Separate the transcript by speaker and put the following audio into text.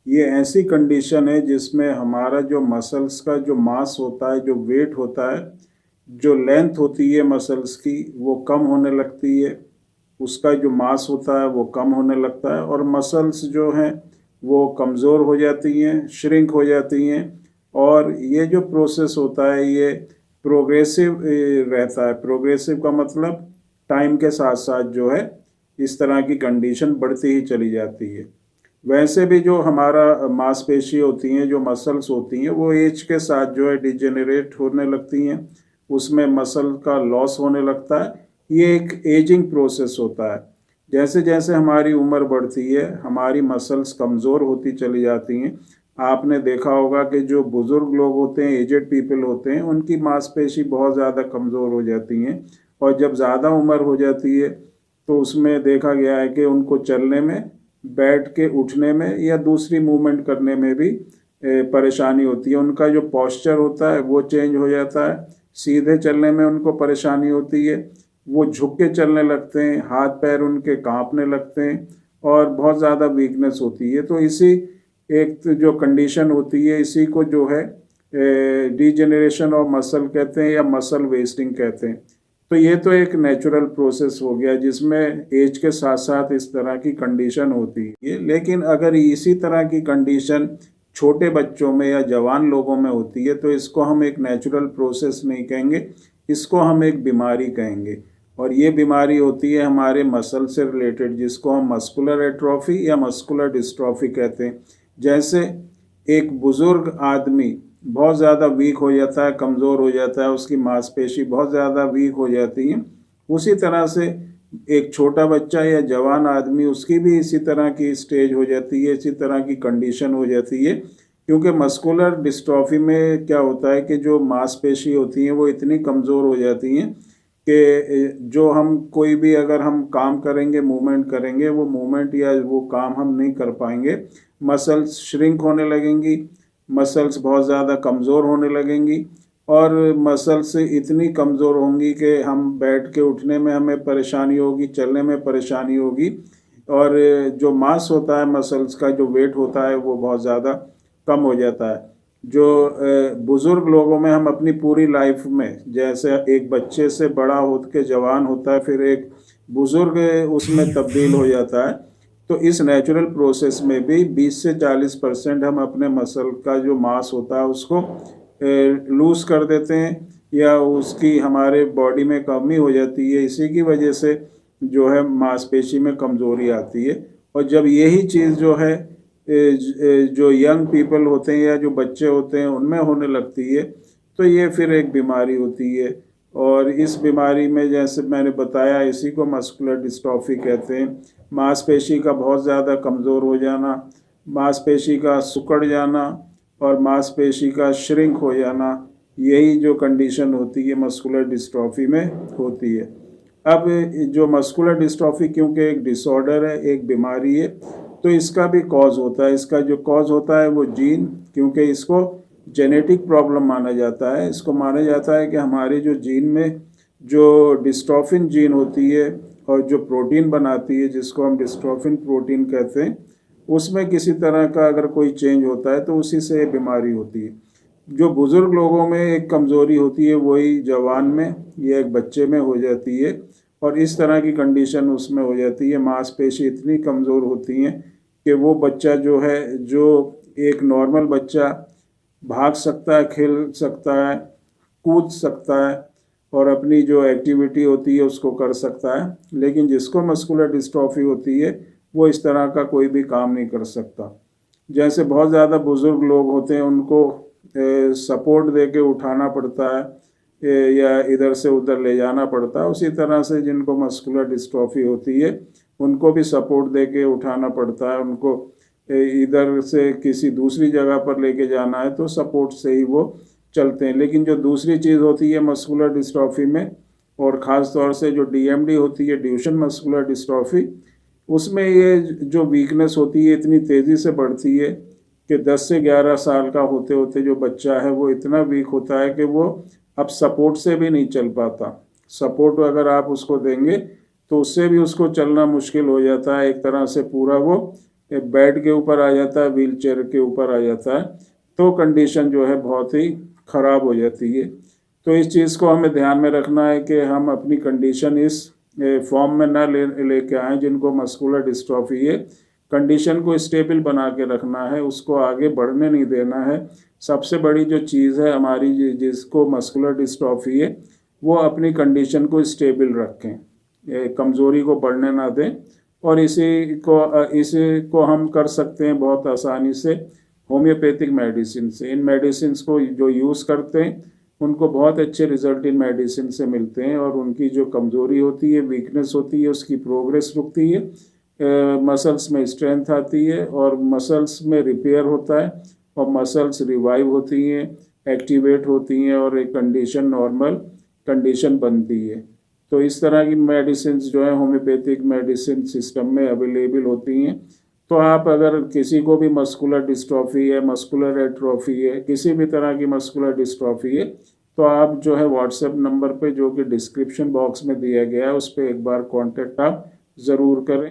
Speaker 1: ये ऐसी कंडीशन है जिसमें हमारा जो मसल्स का जो मास होता है, जो वेट होता है, जो लेंथ होती है मसल्स की, वो कम होने लगती है। उसका जो मास होता है वो कम होने लगता है और मसल्स जो हैं वो कमज़ोर हो जाती हैं, श्रिंक हो जाती हैं। और ये जो प्रोसेस होता है ये प्रोग्रेसिव रहता है। प्रोग्रेसिव का मतलब टाइम के साथ साथ जो है इस तरह की कंडीशन बढ़ती ही चली जाती है। वैसे भी जो हमारा मांसपेशी होती हैं, जो मसल्स होती हैं, वो एज के साथ जो है डिजेनरेट होने लगती हैं, उसमें मसल का लॉस होने लगता है। ये एक एजिंग प्रोसेस होता है। जैसे जैसे हमारी उम्र बढ़ती है हमारी मसल्स कमज़ोर होती चली जाती हैं। आपने देखा होगा कि जो बुज़ुर्ग लोग होते हैं, एजेड पीपल होते हैं, उनकी मांसपेशी बहुत ज़्यादा कमज़ोर हो जाती हैं। और जब ज़्यादा उम्र हो जाती है तो उसमें देखा गया है कि उनको चलने में, बैठ के उठने में या दूसरी मूवमेंट करने में भी परेशानी होती है। उनका जो पॉस्चर होता है वो चेंज हो जाता है। सीधे चलने में उनको परेशानी होती है, वो झुक के चलने लगते हैं, हाथ पैर उनके कांपने लगते हैं और बहुत ज़्यादा वीकनेस होती है। तो इसी एक तो जो कंडीशन होती है इसी को जो है डीजेनरेशन ऑफ मसल कहते हैं या मसल वेस्टिंग कहते हैं। तो ये तो एक नेचुरल प्रोसेस हो गया जिसमें एज के साथ साथ इस तरह की कंडीशन होती है। लेकिन अगर इसी तरह की कंडीशन छोटे बच्चों में या जवान लोगों में होती है तो इसको हम एक नेचुरल प्रोसेस नहीं कहेंगे, इसको हम एक बीमारी कहेंगे। और ये बीमारी होती है हमारे मसल से रिलेटेड, जिसको हम मस्कुलर एट्रोफी या मस्कुलर डिस्ट्रॉफी कहते हैं। जैसे एक बुज़ुर्ग आदमी बहुत ज़्यादा वीक हो जाता है, कमज़ोर हो जाता है, उसकी मांसपेशी बहुत ज़्यादा वीक हो जाती है, उसी तरह से एक छोटा बच्चा या जवान आदमी उसकी भी इसी तरह की स्टेज हो जाती है, इसी तरह की कंडीशन हो जाती है। क्योंकि मस्कुलर डिस्ट्रॉफी में क्या होता है कि जो मांसपेशी होती हैं वो इतनी कमज़ोर हो जाती हैं कि जो हम कोई भी अगर हम काम करेंगे, मूवमेंट करेंगे, वो मूवमेंट या वो काम हम नहीं कर पाएंगे। मसल्स श्रिंक होने लगेंगी, मसल्स बहुत ज़्यादा कमज़ोर होने लगेंगी और मसल्स इतनी कमज़ोर होंगी कि हम बैठ के उठने में हमें परेशानी होगी, चलने में परेशानी होगी। और जो मास होता है मसल्स का, जो वेट होता है वो बहुत ज़्यादा कम हो जाता है। जो बुज़ुर्ग लोगों में हम अपनी पूरी लाइफ में, जैसे एक बच्चे से बड़ा हो के जवान होता है फिर एक बुज़ुर्ग उसमें तब्दील हो जाता है, तो इस नेचुरल प्रोसेस में भी 20 से 40% हम अपने मसल का जो मास होता है उसको लूज़ कर देते हैं या उसकी हमारे बॉडी में कमी हो जाती है। इसी की वजह से जो है मांसपेशी में कमज़ोरी आती है। और जब यही चीज़ जो है जो यंग पीपल होते हैं या जो बच्चे होते हैं उनमें होने लगती है तो ये फिर एक बीमारी होती है। और इस बीमारी में जैसे मैंने बताया इसी को मस्कुलर डिस्ट्रॉफी कहते हैं। मांसपेशी का बहुत ज़्यादा कमज़ोर हो जाना, मांसपेशी का सिकुड़ जाना और मांसपेशी का श्रिंक हो जाना, यही जो कंडीशन होती है मस्कुलर डिस्ट्रॉफी में होती है। अब जो मस्कुलर डिस्ट्रॉफी क्योंकि एक डिसऑर्डर है, एक बीमारी है, तो इसका भी कॉज होता है। इसका जो कॉज होता है वो जीन, क्योंकि इसको जेनेटिक प्रॉब्लम माना जाता है। इसको माना जाता है कि हमारे जो जीन में जो डिस्ट्रोफिन जीन होती है और जो प्रोटीन बनाती है जिसको हम डिस्ट्रोफिन प्रोटीन कहते हैं, उसमें किसी तरह का अगर कोई चेंज होता है तो उसी से बीमारी होती है। जो बुज़ुर्ग लोगों में एक कमज़ोरी होती है वही जवान में या एक बच्चे में हो जाती है और इस तरह की कंडीशन उसमें हो जाती है। मांसपेशी इतनी कमज़ोर होती हैं कि वो बच्चा जो है, जो एक नॉर्मल बच्चा भाग सकता है, खेल सकता है, कूद सकता है और अपनी जो एक्टिविटी होती है उसको कर सकता है, लेकिन जिसको मस्कुलर डिस्ट्रॉफी होती है वो इस तरह का कोई भी काम नहीं कर सकता। जैसे बहुत ज़्यादा बुज़ुर्ग लोग होते हैं उनको सपोर्ट दे के उठाना पड़ता है या इधर से उधर ले जाना पड़ता है, उसी तरह से जिनको मस्कुलर डिस्ट्रॉफी होती है उनको भी सपोर्ट दे के उठाना पड़ता है। उनको इधर से किसी दूसरी जगह पर लेके जाना है तो सपोर्ट से ही वो चलते हैं। लेकिन जो दूसरी चीज़ होती है मस्कुलर डिस्ट्रॉफी में, और ख़ास तौर से जो डीएमडी होती है, ड्यूशेन मस्कुलर डिस्ट्रॉफी, उसमें ये जो वीकनेस होती है इतनी तेज़ी से बढ़ती है कि 10 से 11 साल का होते होते जो बच्चा है वो इतना वीक होता है कि वो अब सपोर्ट से भी नहीं चल पाता। सपोर्ट अगर आप उसको देंगे तो उससे भी उसको चलना मुश्किल हो जाता है। एक तरह से पूरा वो बेड के ऊपर आ जाता है, व्हील चेयर के ऊपर आ जाता है, तो कंडीशन जो है बहुत ही ख़राब हो जाती है। तो इस चीज़ को हमें ध्यान में रखना है कि हम अपनी कंडीशन इस फॉर्म में ना लेके आए जिनको मस्कुलर डिस्ट्रॉफी है। कंडीशन को स्टेबल बना के रखना है, उसको आगे बढ़ने नहीं देना है। सबसे बड़ी जो चीज़ है हमारी जिसको मस्कुलर डिस्ट्रॉफी है, वो अपनी कंडीशन को स्टेबल रखें, कमज़ोरी को बढ़ने ना दें। और इसी को हम कर सकते हैं बहुत आसानी से होम्योपैथिक मेडिसिन से। इन मेडिसिन को जो यूज़ करते हैं उनको बहुत अच्छे रिजल्ट इन मेडिसिन से मिलते हैं, और उनकी जो कमज़ोरी होती है, वीकनेस होती है, उसकी प्रोग्रेस रुकती है, मसल्स में स्ट्रेंथ आती है, और मसल्स में रिपेयर होता है, और मसल्स रिवाइव होती हैं, एक्टिवेट होती हैं, और एक कंडीशन नॉर्मल कंडीशन बनती है। तो इस तरह की मेडिसिन जो है होम्योपैथिक मेडिसिन सिस्टम में अवेलेबल होती हैं। तो आप अगर किसी को भी मस्कुलर डिस्ट्रॉफी है, मस्कुलर एट्रोफी है, किसी भी तरह की मस्कुलर डिस्ट्रॉफी है, तो आप जो है व्हाट्सएप नंबर पे जो कि डिस्क्रिप्शन बॉक्स में दिया गया है उस पर एक बार कांटेक्ट आप ज़रूर करें।